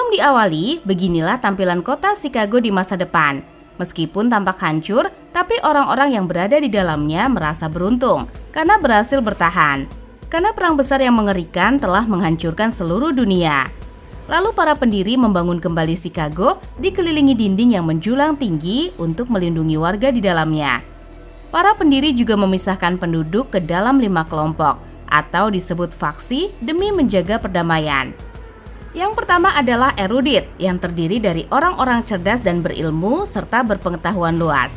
Film diawali, beginilah tampilan kota Chicago di masa depan. Meskipun tampak hancur, tapi orang-orang yang berada di dalamnya merasa beruntung karena berhasil bertahan. Karena perang besar yang mengerikan telah menghancurkan seluruh dunia. Lalu para pendiri membangun kembali Chicago dikelilingi dinding yang menjulang tinggi untuk melindungi warga di dalamnya. Para pendiri juga memisahkan penduduk ke dalam 5 kelompok atau disebut faksi demi menjaga perdamaian. Yang pertama adalah erudit yang terdiri dari orang-orang cerdas dan berilmu serta berpengetahuan luas.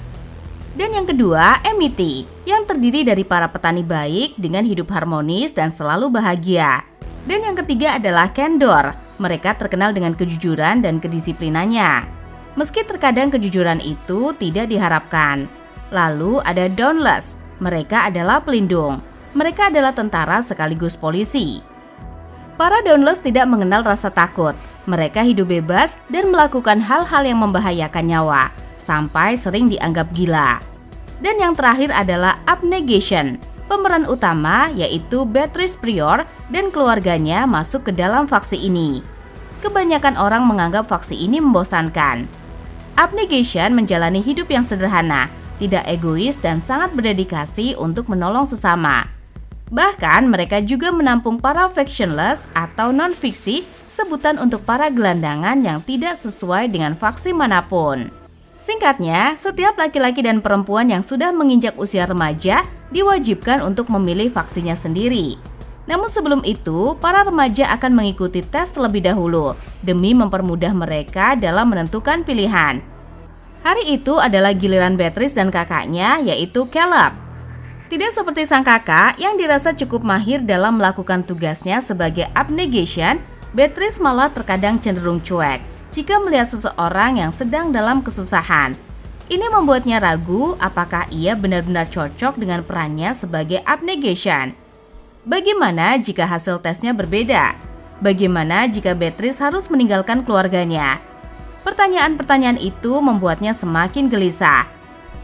Dan yang kedua, amity yang terdiri dari para petani baik dengan hidup harmonis dan selalu bahagia. Dan yang ketiga adalah candor. Mereka terkenal dengan kejujuran dan kedisiplinannya. Meski terkadang kejujuran itu tidak diharapkan. Lalu ada dauntless. Mereka adalah pelindung. Mereka adalah tentara sekaligus polisi. Para dauntless tidak mengenal rasa takut. Mereka hidup bebas dan melakukan hal-hal yang membahayakan nyawa, sampai sering dianggap gila. Dan yang terakhir adalah abnegation. Pemeran utama yaitu Beatrice Prior dan keluarganya masuk ke dalam faksi ini. Kebanyakan orang menganggap faksi ini membosankan. Abnegation menjalani hidup yang sederhana, tidak egois dan sangat berdedikasi untuk menolong sesama. Bahkan mereka juga menampung para factionless atau non-fiksi, sebutan untuk para gelandangan yang tidak sesuai dengan faksi manapun. Singkatnya, setiap laki-laki dan perempuan yang sudah menginjak usia remaja diwajibkan untuk memilih faksinya sendiri. Namun sebelum itu, para remaja akan mengikuti tes terlebih dahulu demi mempermudah mereka dalam menentukan pilihan. Hari itu adalah giliran Beatrice dan kakaknya, yaitu Caleb. Tidak seperti sang kakak yang dirasa cukup mahir dalam melakukan tugasnya sebagai abnegation, Beatrice malah terkadang cenderung cuek jika melihat seseorang yang sedang dalam kesusahan. Ini membuatnya ragu apakah ia benar-benar cocok dengan perannya sebagai abnegation. Bagaimana jika hasil tesnya berbeda? Bagaimana jika Beatrice harus meninggalkan keluarganya? Pertanyaan-pertanyaan itu membuatnya semakin gelisah.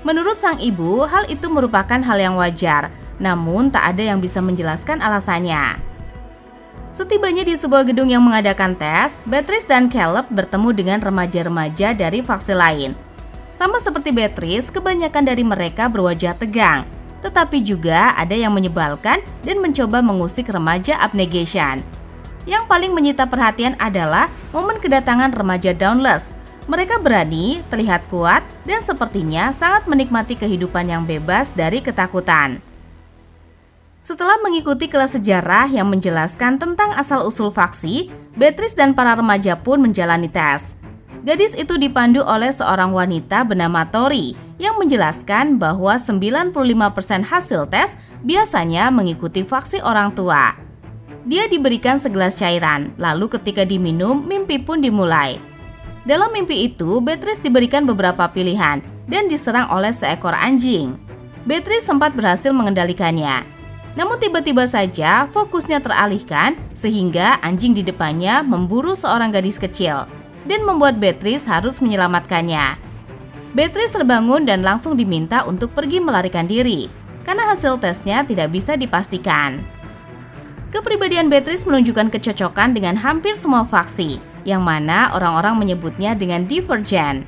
Menurut sang ibu, hal itu merupakan hal yang wajar, namun tak ada yang bisa menjelaskan alasannya. Setibanya di sebuah gedung yang mengadakan tes, Beatrice dan Caleb bertemu dengan remaja-remaja dari faksi lain. Sama seperti Beatrice, kebanyakan dari mereka berwajah tegang, tetapi juga ada yang menyebalkan dan mencoba mengusik remaja abnegation. Yang paling menyita perhatian adalah momen kedatangan remaja dauntless. Mereka berani, terlihat kuat, dan sepertinya sangat menikmati kehidupan yang bebas dari ketakutan. Setelah mengikuti kelas sejarah yang menjelaskan tentang asal-usul faksi, Beatrice dan para remaja pun menjalani tes. Gadis itu dipandu oleh seorang wanita bernama Tori yang menjelaskan bahwa 95% hasil tes biasanya mengikuti faksi orang tua. Dia diberikan segelas cairan, lalu ketika diminum, mimpi pun dimulai. Dalam mimpi itu, Beatrice diberikan beberapa pilihan dan diserang oleh seekor anjing. Beatrice sempat berhasil mengendalikannya. Namun tiba-tiba saja fokusnya teralihkan sehingga anjing di depannya memburu seorang gadis kecil dan membuat Beatrice harus menyelamatkannya. Beatrice terbangun dan langsung diminta untuk pergi melarikan diri karena hasil tesnya tidak bisa dipastikan. Kepribadian Beatrice menunjukkan kecocokan dengan hampir semua faksi, yang mana orang-orang menyebutnya dengan divergent.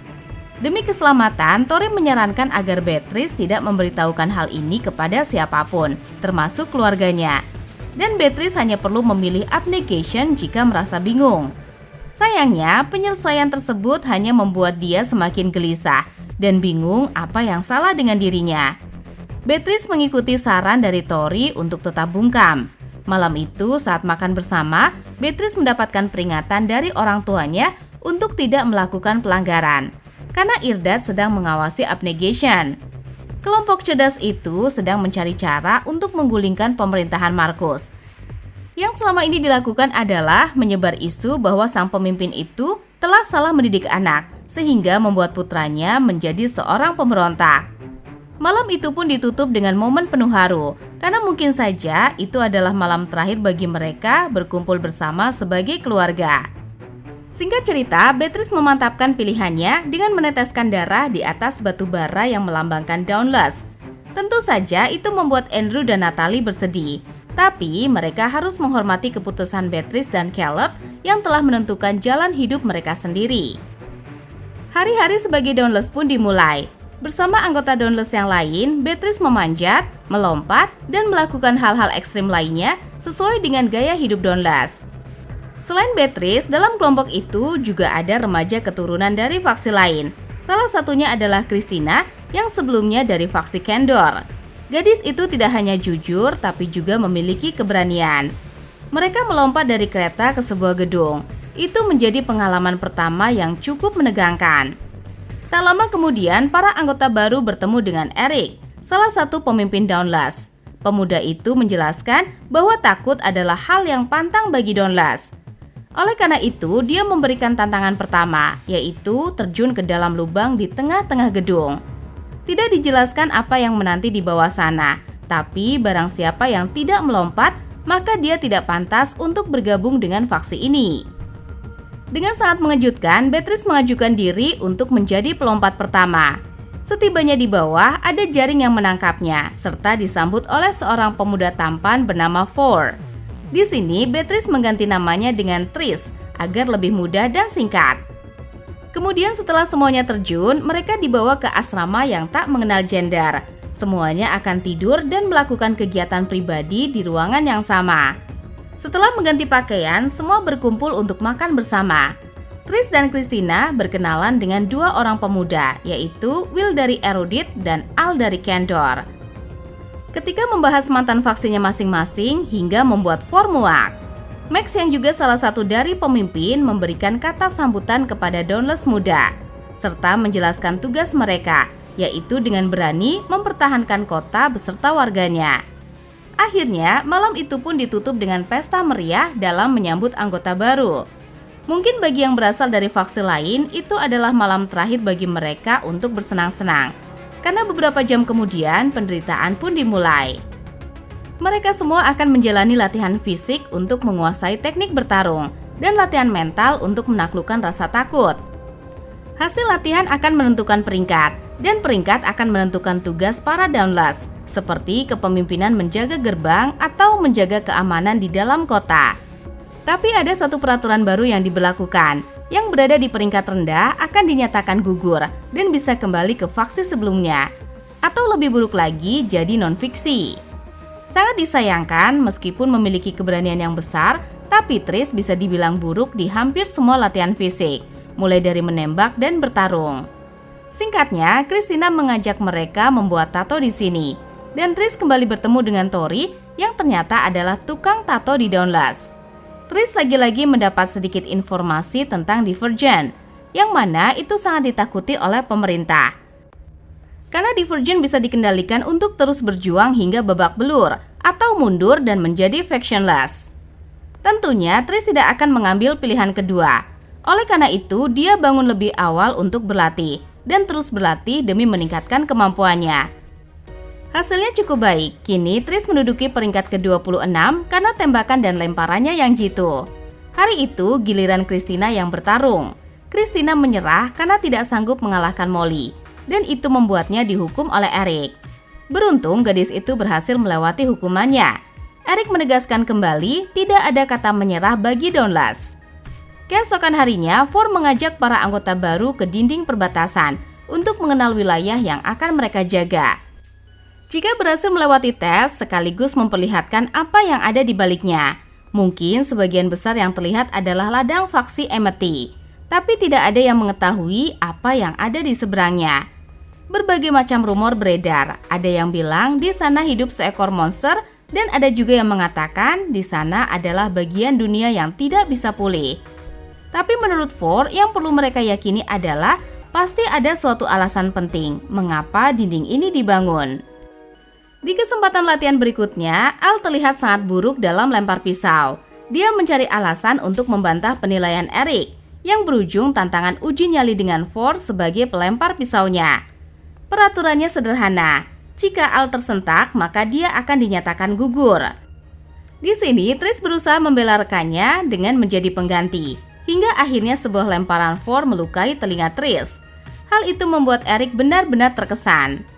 Demi keselamatan, Tori menyarankan agar Beatrice tidak memberitahukan hal ini kepada siapapun, termasuk keluarganya. Dan Beatrice hanya perlu memilih abnegation jika merasa bingung. Sayangnya, penyelesaian tersebut hanya membuat dia semakin gelisah dan bingung apa yang salah dengan dirinya. Beatrice mengikuti saran dari Tori untuk tetap bungkam. Malam itu, saat makan bersama, Beatrice mendapatkan peringatan dari orang tuanya untuk tidak melakukan pelanggaran. Karena Irdad sedang mengawasi abnegation. Kelompok cerdas itu sedang mencari cara untuk menggulingkan pemerintahan Markus. Yang selama ini dilakukan adalah menyebar isu bahwa sang pemimpin itu telah salah mendidik anak, sehingga membuat putranya menjadi seorang pemberontak. Malam itu pun ditutup dengan momen penuh haru, karena mungkin saja itu adalah malam terakhir bagi mereka berkumpul bersama sebagai keluarga. Singkat cerita, Beatrice memantapkan pilihannya dengan meneteskan darah di atas batu bara yang melambangkan dauntless. Tentu saja itu membuat Andrew dan Natalie bersedih. Tapi mereka harus menghormati keputusan Beatrice dan Caleb yang telah menentukan jalan hidup mereka sendiri. Hari-hari sebagai Dauntless pun dimulai. Bersama anggota Dauntless yang lain, Beatrice memanjat, melompat, dan melakukan hal-hal ekstrim lainnya sesuai dengan gaya hidup Dauntless. Selain Beatrice, dalam kelompok itu juga ada remaja keturunan dari faksi lain. Salah satunya adalah Christina yang sebelumnya dari faksi Kendor. Gadis itu tidak hanya jujur, tapi juga memiliki keberanian. Mereka melompat dari kereta ke sebuah gedung. Itu menjadi pengalaman pertama yang cukup menegangkan. Tak lama kemudian, para anggota baru bertemu dengan Eric, salah satu pemimpin Dauntless. Pemuda itu menjelaskan bahwa takut adalah hal yang pantang bagi Dauntless. Oleh karena itu, dia memberikan tantangan pertama, yaitu terjun ke dalam lubang di tengah-tengah gedung. Tidak dijelaskan apa yang menanti di bawah sana, tapi barang siapa yang tidak melompat, maka dia tidak pantas untuk bergabung dengan faksi ini. Dengan sangat mengejutkan, Beatrice mengajukan diri untuk menjadi pelompat pertama. Setibanya di bawah, ada jaring yang menangkapnya, serta disambut oleh seorang pemuda tampan bernama Four. Di sini, Beatrice mengganti namanya dengan Tris, agar lebih mudah dan singkat. Kemudian setelah semuanya terjun, mereka dibawa ke asrama yang tak mengenal gender. Semuanya akan tidur dan melakukan kegiatan pribadi di ruangan yang sama. Setelah mengganti pakaian, semua berkumpul untuk makan bersama. Tris dan Christina berkenalan dengan dua orang pemuda, yaitu Will dari Erudite dan Al dari Kendor. Ketika membahas mantan faksinya masing-masing hingga membuat formuak, Max yang juga salah satu dari pemimpin memberikan kata sambutan kepada Dauntless muda, serta menjelaskan tugas mereka, yaitu dengan berani mempertahankan kota beserta warganya. Akhirnya, malam itu pun ditutup dengan pesta meriah dalam menyambut anggota baru. Mungkin bagi yang berasal dari faksi lain, itu adalah malam terakhir bagi mereka untuk bersenang-senang. Karena beberapa jam kemudian, penderitaan pun dimulai. Mereka semua akan menjalani latihan fisik untuk menguasai teknik bertarung dan latihan mental untuk menaklukkan rasa takut. Hasil latihan akan menentukan peringkat, dan peringkat akan menentukan tugas para Dauntless, seperti kepemimpinan menjaga gerbang atau menjaga keamanan di dalam kota. Tapi ada satu peraturan baru yang diberlakukan. Yang berada di peringkat rendah akan dinyatakan gugur dan bisa kembali ke faksi sebelumnya. Atau lebih buruk lagi, jadi non-fiksi. Sangat disayangkan meskipun memiliki keberanian yang besar, tapi Tris bisa dibilang buruk di hampir semua latihan fisik, mulai dari menembak dan bertarung. Singkatnya, Christina mengajak mereka membuat tato di sini, dan Tris kembali bertemu dengan Tori yang ternyata adalah tukang tato di Dauntless. Tris lagi-lagi mendapat sedikit informasi tentang Divergent, yang mana itu sangat ditakuti oleh pemerintah. Karena Divergent bisa dikendalikan untuk terus berjuang hingga babak belur atau mundur dan menjadi factionless. Tentunya Tris tidak akan mengambil pilihan kedua. Oleh karena itu, dia bangun lebih awal untuk berlatih dan terus berlatih demi meningkatkan kemampuannya. Hasilnya cukup baik. Kini Tris menduduki peringkat ke-26 karena tembakan dan lemparannya yang jitu. Hari itu giliran Christina yang bertarung. Christina menyerah karena tidak sanggup mengalahkan Molly, dan itu membuatnya dihukum oleh Eric. Beruntung gadis itu berhasil melewati hukumannya. Eric menegaskan kembali tidak ada kata menyerah bagi Dauntless. Keesokan harinya, Four mengajak para anggota baru ke dinding perbatasan untuk mengenal wilayah yang akan mereka jaga. Jika berhasil melewati tes, sekaligus memperlihatkan apa yang ada di baliknya. Mungkin sebagian besar yang terlihat adalah ladang faksi Amity, tapi tidak ada yang mengetahui apa yang ada di seberangnya. Berbagai macam rumor beredar, ada yang bilang di sana hidup seekor monster, dan ada juga yang mengatakan di sana adalah bagian dunia yang tidak bisa pulih. Tapi menurut Four, yang perlu mereka yakini adalah pasti ada suatu alasan penting mengapa dinding ini dibangun. Di kesempatan latihan berikutnya, Al terlihat sangat buruk dalam lempar pisau. Dia mencari alasan untuk membantah penilaian Eric, yang berujung tantangan uji nyali dengan Four sebagai pelempar pisaunya. Peraturannya sederhana, jika Al tersentak maka dia akan dinyatakan gugur. Di sini Tris berusaha membela rekannya dengan menjadi pengganti, hingga akhirnya sebuah lemparan Four melukai telinga Tris. Hal itu membuat Eric benar-benar terkesan.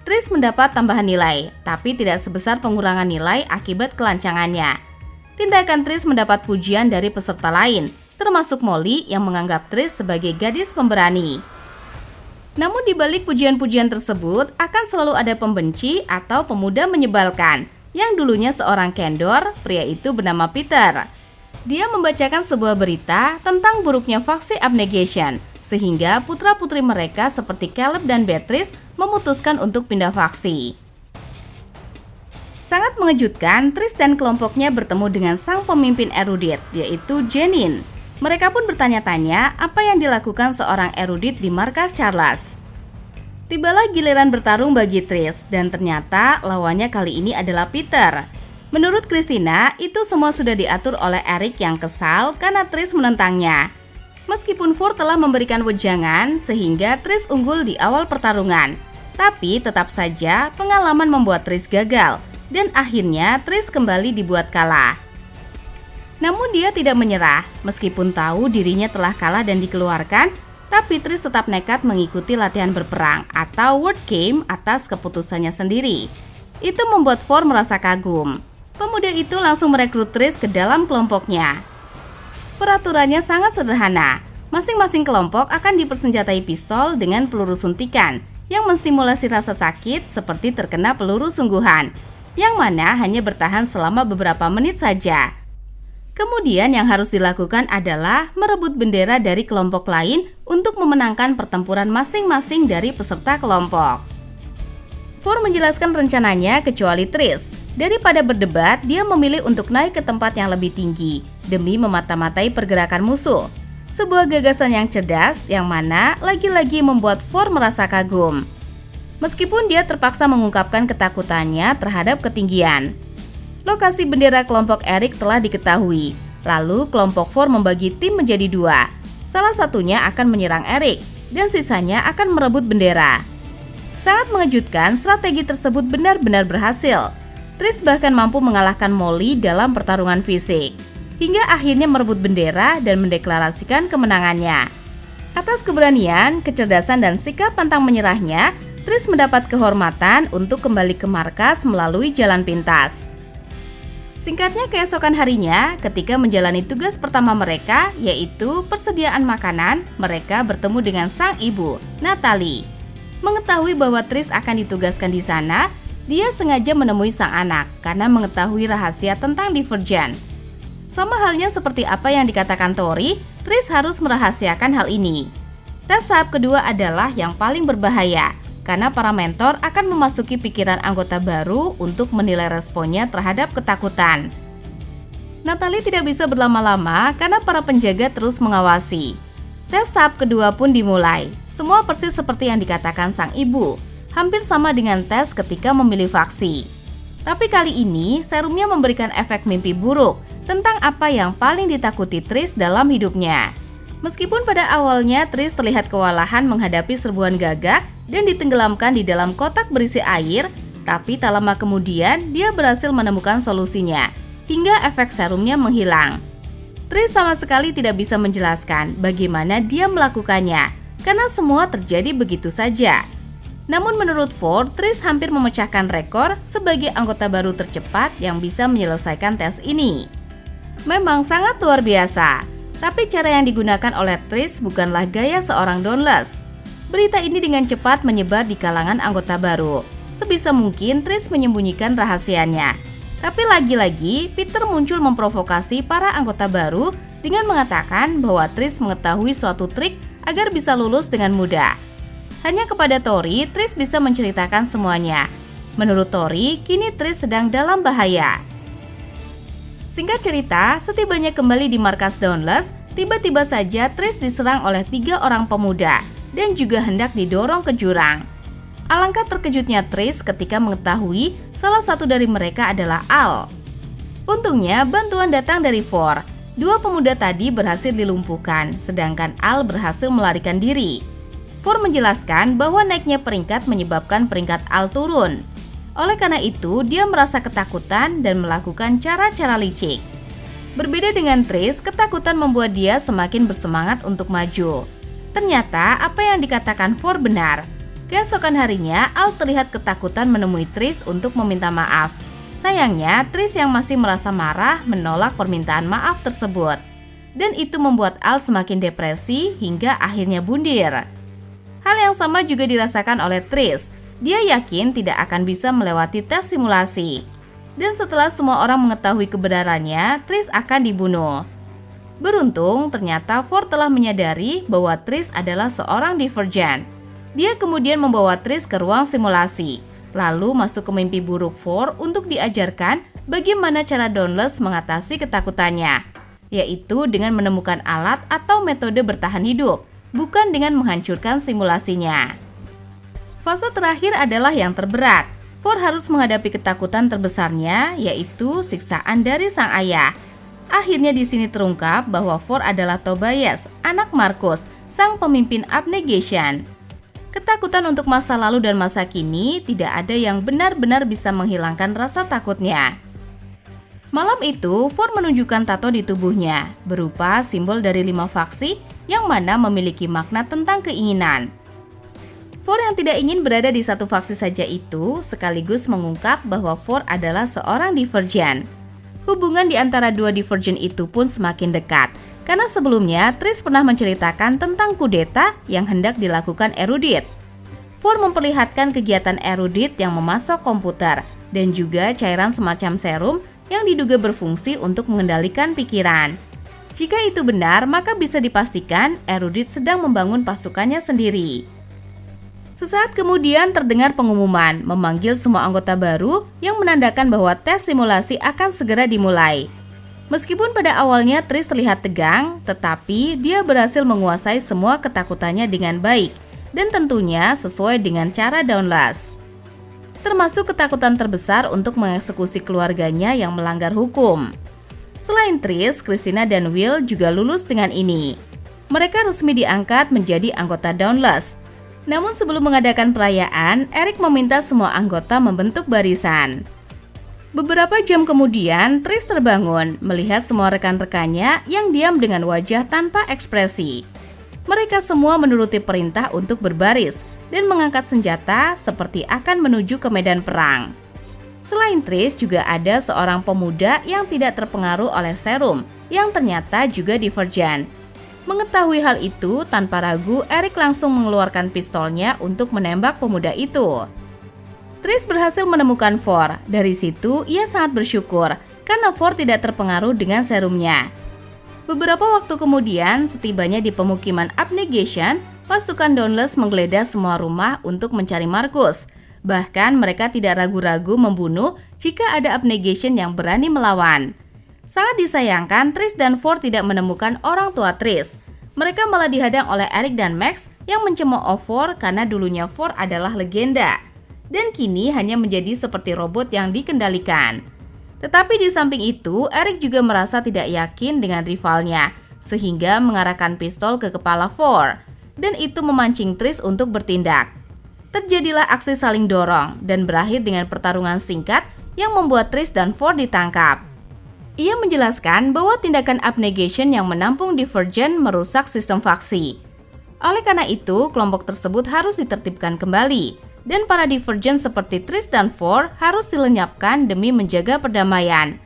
Tris mendapat tambahan nilai, tapi tidak sebesar pengurangan nilai akibat kelancangannya. Tindakan Tris mendapat pujian dari peserta lain, termasuk Molly yang menganggap Tris sebagai gadis pemberani. Namun di balik pujian-pujian tersebut akan selalu ada pembenci atau pemuda menyebalkan yang dulunya seorang kendor. Pria itu bernama Peter. Dia membacakan sebuah berita tentang buruknya faksi abnegation, sehingga putra-putri mereka seperti Caleb dan Beatrice memutuskan untuk pindah faksi. Sangat mengejutkan, Tris dan kelompoknya bertemu dengan sang pemimpin erudit, yaitu Janine. Mereka pun bertanya-tanya apa yang dilakukan seorang erudit di markas Charles. Tibalah giliran bertarung bagi Tris, dan ternyata lawannya kali ini adalah Peter. Menurut Christina, itu semua sudah diatur oleh Eric yang kesal karena Tris menentangnya. Meskipun Ford telah memberikan wejangan sehingga Tris unggul di awal pertarungan, tapi tetap saja pengalaman membuat Tris gagal, dan akhirnya Tris kembali dibuat kalah. Namun dia tidak menyerah, meskipun tahu dirinya telah kalah dan dikeluarkan, tapi Tris tetap nekat mengikuti latihan berperang atau word game atas keputusannya sendiri. Itu membuat Ford merasa kagum. Pemuda itu langsung merekrut Tris ke dalam kelompoknya. Peraturannya sangat sederhana, masing-masing kelompok akan dipersenjatai pistol dengan peluru suntikan yang menstimulasi rasa sakit seperti terkena peluru sungguhan, yang mana hanya bertahan selama beberapa menit saja. Kemudian yang harus dilakukan adalah merebut bendera dari kelompok lain untuk memenangkan pertempuran masing-masing dari peserta kelompok. Ford menjelaskan rencananya kecuali Tris. Daripada berdebat, dia memilih untuk naik ke tempat yang lebih tinggi demi memata-matai pergerakan musuh. Sebuah gagasan yang cerdas yang mana lagi-lagi membuat Ford merasa kagum. Meskipun dia terpaksa mengungkapkan ketakutannya terhadap ketinggian. Lokasi bendera kelompok Eric telah diketahui. Lalu kelompok Ford membagi tim menjadi dua. Salah satunya akan menyerang Eric dan sisanya akan merebut bendera. Sangat mengejutkan, strategi tersebut benar-benar berhasil. Tris bahkan mampu mengalahkan Molly dalam pertarungan fisik, hingga akhirnya merebut bendera dan mendeklarasikan kemenangannya. Atas keberanian, kecerdasan, dan sikap pantang menyerahnya, Tris mendapat kehormatan untuk kembali ke markas melalui jalan pintas. Singkatnya, keesokan harinya, ketika menjalani tugas pertama mereka, yaitu persediaan makanan, mereka bertemu dengan sang ibu, Natalie. Mengetahui bahwa Tris akan ditugaskan di sana, dia sengaja menemui sang anak karena mengetahui rahasia tentang Divergent. Sama halnya seperti apa yang dikatakan Tori, Tris harus merahasiakan hal ini. Tes tahap kedua adalah yang paling berbahaya, karena para mentor akan memasuki pikiran anggota baru untuk menilai responnya terhadap ketakutan. Natalie tidak bisa berlama-lama karena para penjaga terus mengawasi. Tes tahap kedua pun dimulai. Semua persis seperti yang dikatakan sang ibu, hampir sama dengan tes ketika memilih faksi. Tapi kali ini serumnya memberikan efek mimpi buruk tentang apa yang paling ditakuti Tris dalam hidupnya. Meskipun pada awalnya Tris terlihat kewalahan menghadapi serbuan gagak dan ditenggelamkan di dalam kotak berisi air, tapi tak lama kemudian dia berhasil menemukan solusinya, hingga efek serumnya menghilang. Tris sama sekali tidak bisa menjelaskan bagaimana dia melakukannya, karena semua terjadi begitu saja. Namun menurut Ford, Tris hampir memecahkan rekor sebagai anggota baru tercepat yang bisa menyelesaikan tes ini. Memang sangat luar biasa, tapi cara yang digunakan oleh Tris bukanlah gaya seorang Dauntless. Berita ini dengan cepat menyebar di kalangan anggota baru. Sebisa mungkin Tris menyembunyikan rahasianya. Tapi lagi-lagi Peter muncul memprovokasi para anggota baru dengan mengatakan bahwa Tris mengetahui suatu trik agar bisa lulus dengan mudah. Hanya kepada Tori, Tris bisa menceritakan semuanya. Menurut Tori, kini Tris sedang dalam bahaya. Singkat cerita, setibanya kembali di markas Dauntless, tiba-tiba saja Tris diserang oleh 3 orang pemuda dan juga hendak didorong ke jurang. Alangkah terkejutnya Tris ketika mengetahui salah satu dari mereka adalah Al. Untungnya bantuan datang dari Ford. 2 pemuda tadi berhasil dilumpuhkan, sedangkan Al berhasil melarikan diri. Ford menjelaskan bahwa naiknya peringkat menyebabkan peringkat Al turun. Oleh karena itu, dia merasa ketakutan dan melakukan cara-cara licik. Berbeda dengan Tris, ketakutan membuat dia semakin bersemangat untuk maju. Ternyata apa yang dikatakan Ford benar. Keesokan harinya, Al terlihat ketakutan menemui Trish untuk meminta maaf. Sayangnya, Trish yang masih merasa marah menolak permintaan maaf tersebut. Dan itu membuat Al semakin depresi hingga akhirnya bundir. Hal yang sama juga dirasakan oleh Trish. Dia yakin tidak akan bisa melewati tes simulasi. Dan setelah semua orang mengetahui kebenarannya, Trish akan dibunuh. Beruntung, ternyata Ford telah menyadari bahwa Trish adalah seorang Divergent. Dia kemudian membawa Trish ke ruang simulasi, lalu masuk ke mimpi buruk Ford untuk diajarkan bagaimana cara Dauntless mengatasi ketakutannya, yaitu dengan menemukan alat atau metode bertahan hidup, bukan dengan menghancurkan simulasinya. Fase terakhir adalah yang terberat. Ford harus menghadapi ketakutan terbesarnya, yaitu siksaan dari sang ayah. Akhirnya di sini terungkap bahwa Ford adalah Tobias, anak Marcus, sang pemimpin Abnegation. Ketakutan untuk masa lalu dan masa kini tidak ada yang benar-benar bisa menghilangkan rasa takutnya. Malam itu, Ford menunjukkan tato di tubuhnya, berupa simbol dari 5 faksi yang mana memiliki makna tentang keinginan. Ford yang tidak ingin berada di satu faksi saja itu sekaligus mengungkap bahwa Ford adalah seorang Divergent. Hubungan di antara dua Divergent itu pun semakin dekat, karena sebelumnya Trish pernah menceritakan tentang kudeta yang hendak dilakukan Erudit. Ford memperlihatkan kegiatan Erudit yang memasok komputer dan juga cairan semacam serum yang diduga berfungsi untuk mengendalikan pikiran. Jika itu benar, maka bisa dipastikan Erudit sedang membangun pasukannya sendiri. Sesaat kemudian terdengar pengumuman memanggil semua anggota baru yang menandakan bahwa tes simulasi akan segera dimulai. Meskipun pada awalnya Trish terlihat tegang, tetapi dia berhasil menguasai semua ketakutannya dengan baik dan tentunya sesuai dengan cara Dauntless. Termasuk ketakutan terbesar untuk mengeksekusi keluarganya yang melanggar hukum. Selain Trish, Christina dan Will juga lulus dengan ini. Mereka resmi diangkat menjadi anggota Dauntless. Namun sebelum mengadakan perayaan, Eric meminta semua anggota membentuk barisan. Beberapa jam kemudian, Trish terbangun melihat semua rekan-rekannya yang diam dengan wajah tanpa ekspresi. Mereka semua menuruti perintah untuk berbaris dan mengangkat senjata seperti akan menuju ke medan perang. Selain Trish, juga ada seorang pemuda yang tidak terpengaruh oleh serum yang ternyata juga Divergent. Mengetahui hal itu, tanpa ragu Eric langsung mengeluarkan pistolnya untuk menembak pemuda itu. Trish berhasil menemukan Ford. Dari situ, ia sangat bersyukur karena Ford tidak terpengaruh dengan serumnya. Beberapa waktu kemudian, setibanya di pemukiman Abnegation, pasukan Dauntless menggeledah semua rumah untuk mencari Marcus. Bahkan mereka tidak ragu-ragu membunuh jika ada Abnegation yang berani melawan. Sangat disayangkan, Trish dan Ford tidak menemukan orang tua Trish. Mereka malah dihadang oleh Eric dan Max yang mencemooh Ford karena dulunya Ford adalah legenda. Dan kini hanya menjadi seperti robot yang dikendalikan. Tetapi di samping itu, Eric juga merasa tidak yakin dengan rivalnya, sehingga mengarahkan pistol ke kepala Ford. Dan itu memancing Trish untuk bertindak. Terjadilah aksi saling dorong dan berakhir dengan pertarungan singkat yang membuat Trish dan Ford ditangkap. Ia menjelaskan bahwa tindakan Abnegation yang menampung Divergent merusak sistem faksi. Oleh karena itu, kelompok tersebut harus ditertibkan kembali. Dan para Divergent seperti Trish dan Ford harus dilenyapkan demi menjaga perdamaian.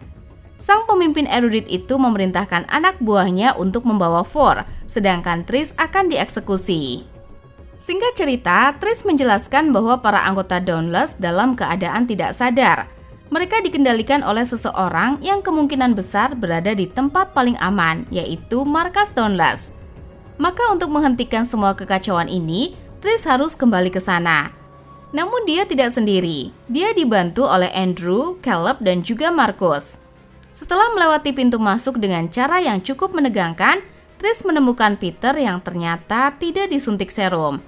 Sang pemimpin Erudit itu memerintahkan anak buahnya untuk membawa Ford, sedangkan Trish akan dieksekusi. Singkat cerita, Trish menjelaskan bahwa para anggota Dauntless dalam keadaan tidak sadar. Mereka dikendalikan oleh seseorang yang kemungkinan besar berada di tempat paling aman, yaitu markas Dauntless. Maka untuk menghentikan semua kekacauan ini, Trish harus kembali ke sana. Namun dia tidak sendiri, dia dibantu oleh Andrew, Caleb, dan juga Marcus. Setelah melewati pintu masuk dengan cara yang cukup menegangkan, Trish menemukan Peter yang ternyata tidak disuntik serum.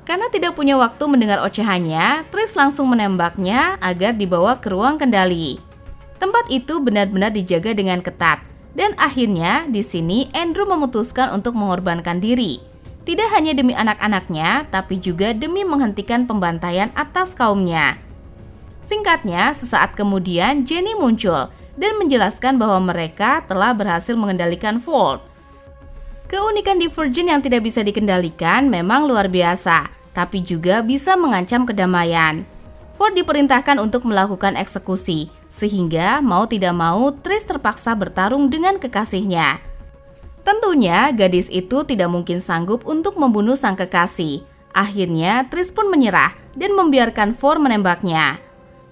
Karena tidak punya waktu mendengar ocehannya, Trish langsung menembaknya agar dibawa ke ruang kendali. Tempat itu benar-benar dijaga dengan ketat, dan akhirnya di sini Andrew memutuskan untuk mengorbankan diri. Tidak hanya demi anak-anaknya, tapi juga demi menghentikan pembantaian atas kaumnya. Singkatnya, sesaat kemudian Jenny muncul dan menjelaskan bahwa mereka telah berhasil mengendalikan Vault. Keunikan Divergent yang tidak bisa dikendalikan memang luar biasa. tapi juga bisa mengancam kedamaian. Ford diperintahkan untuk melakukan eksekusi, sehingga mau tidak mau Tris terpaksa bertarung dengan kekasihnya. Tentunya gadis itu tidak mungkin sanggup untuk membunuh sang kekasih. Akhirnya Tris pun menyerah dan membiarkan Ford menembaknya.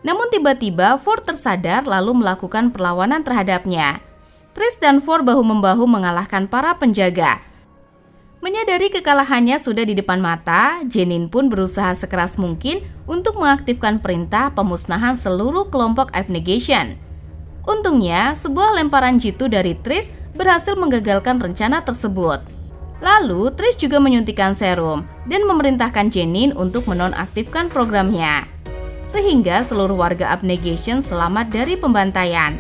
Namun tiba-tiba Ford tersadar lalu melakukan perlawanan terhadapnya. Tris dan Ford bahu-membahu mengalahkan para penjaga. Menyadari kekalahannya sudah di depan mata, Janine pun berusaha sekeras mungkin untuk mengaktifkan perintah pemusnahan seluruh kelompok Abnegation. Untungnya, sebuah lemparan jitu dari Tris berhasil menggagalkan rencana tersebut. Lalu, Tris juga menyuntikkan serum dan memerintahkan Janine untuk menonaktifkan programnya. Sehingga seluruh warga Abnegation selamat dari pembantaian.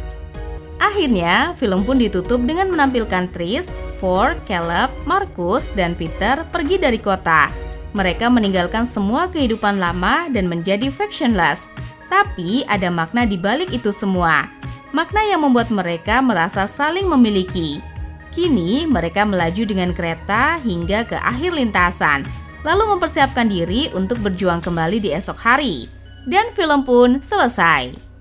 Akhirnya, film pun ditutup dengan menampilkan Tris, Ford, Caleb, Marcus, dan Peter pergi dari kota. Mereka meninggalkan semua kehidupan lama dan menjadi factionless. Tapi ada makna di balik itu semua. Makna yang membuat mereka merasa saling memiliki. Kini mereka melaju dengan kereta hingga ke akhir lintasan, lalu mempersiapkan diri untuk berjuang kembali di esok hari. Dan film pun selesai.